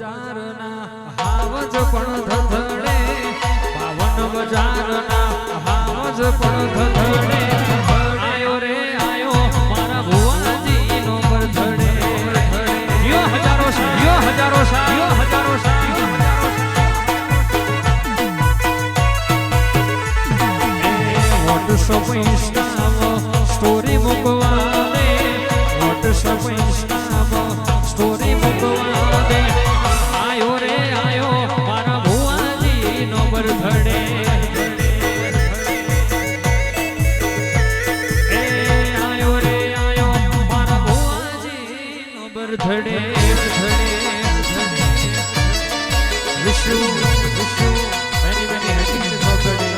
હાવજ પણ ધધડે પાવન બજારના હાવજ પણ ધધડે આયો રે આયો મારા ભુવાજી નો બરથડે યો હજારો સા યો હજારો સા યો હજારો સા વોટ્સઅપ ઇન્સ્ટામ સ્ટોરી મૂકવા દે વોટ્સઅપ ઇન્સ્ટામ સ્ટોરી મૂકવા દે આયો રે આયો મારા ભુવાજી નો બરથડે આયો રે આયો મારા ભુવાજી નો birthday wish you wish you many many happiness of the day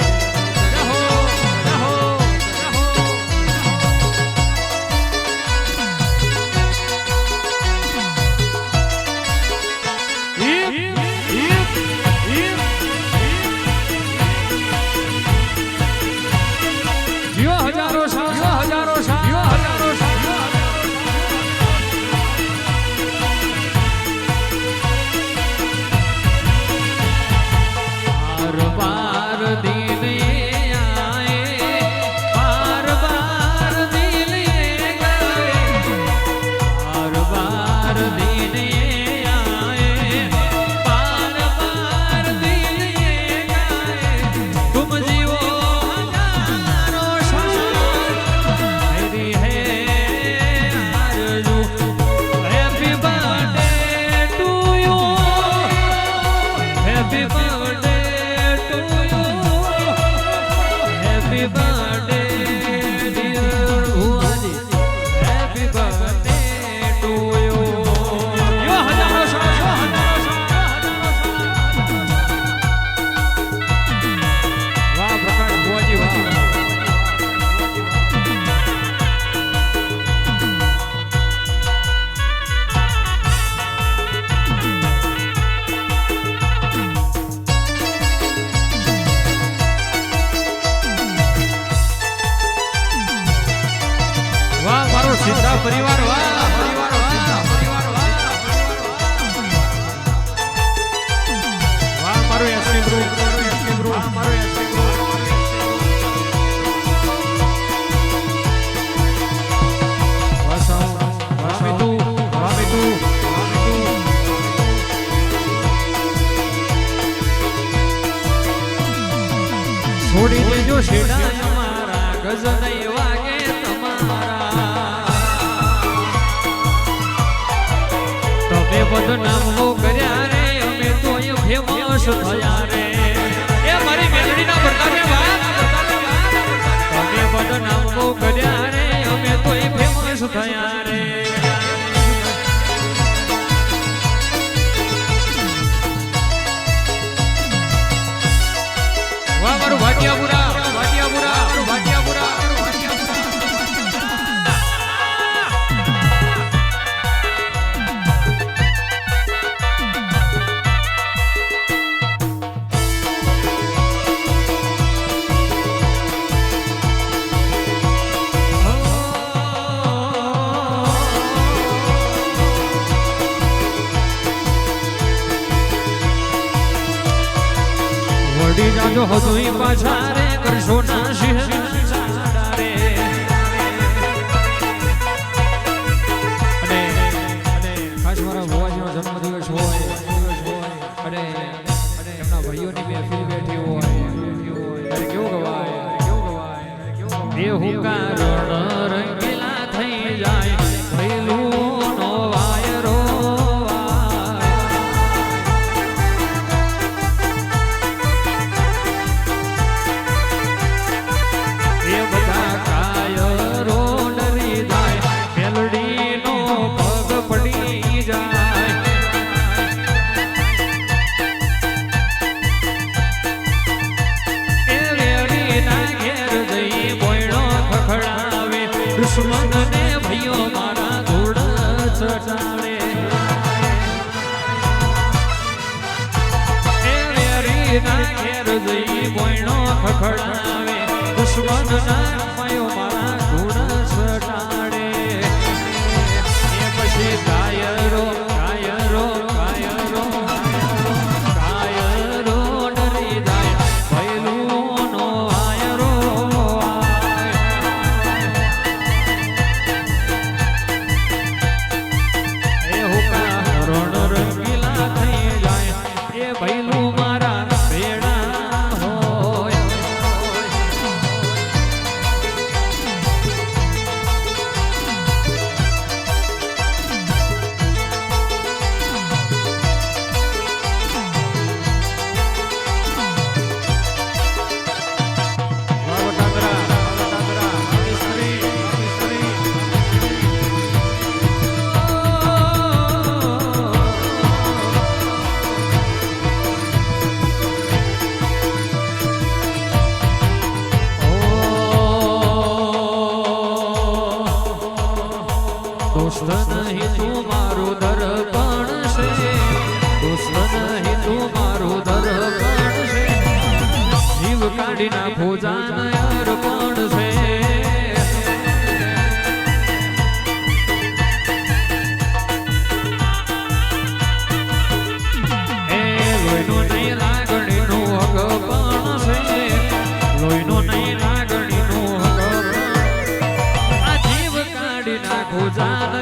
સીધા પરિવાર વાહ પરિવાર વાહ પરિવાર વાહ વાહ મારો એસપી ગ્રુપ વાહ મારો એસપી ગ્રુપ વાસાઓ વામિતુ વામિતુ છોડી દેજો શેડા અમારા ગઝનઈ વાગે તમારા તમે બદનામો કર્યા રે અમે તો ફેમસ થયા રે એ મારી મેલડીના પ્રતાપે વાત તમે બદનામો કર્યા રે અમે તો ફેમસ થયા રે વાહ મારું ભાટિયાપુરા ભાટિયાપુરા ભાટિયાપુરા વડી જાજો હજુય પાછા રે કરશો ના સિંહ રે અને ખાસ મારા ભુવાજીનો જન્મદિવસ હોય અને એમના ભાઈઓની મહેફિલ બેઠી હોય ત્યારે કેવું ગવાય એ હું કારણ રંગીલા થઈ જાય ભઈલું નો વાયરો દુશ્મન ને ભઈઓ મારા ધૂળ ચટાડે એ વેરી ના ઘેર જઈ બોયણો ખખડાવે દુશ્મન ના ભઈઓ મારા ધૂળ ચટાડે એ પછી કાયરો કાયરો કાયરો કાઢી નાખો જાન અર્પણ છે એ લોહીનો નહીં લાગણીનું હકપણ છે લોહીનો નહીં લાગણીનું હકપણ આ જીવ કાઢી નાખો જાન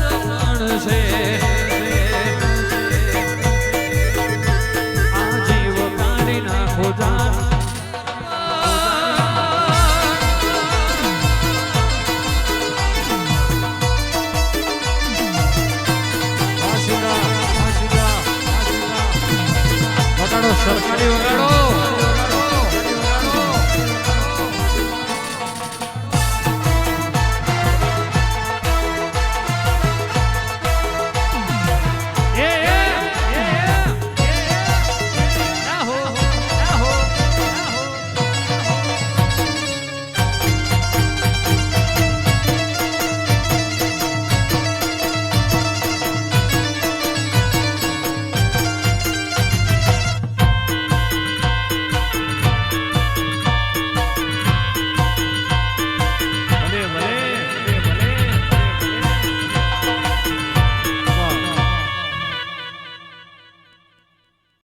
અર્પણ છે સરકારી વગાડો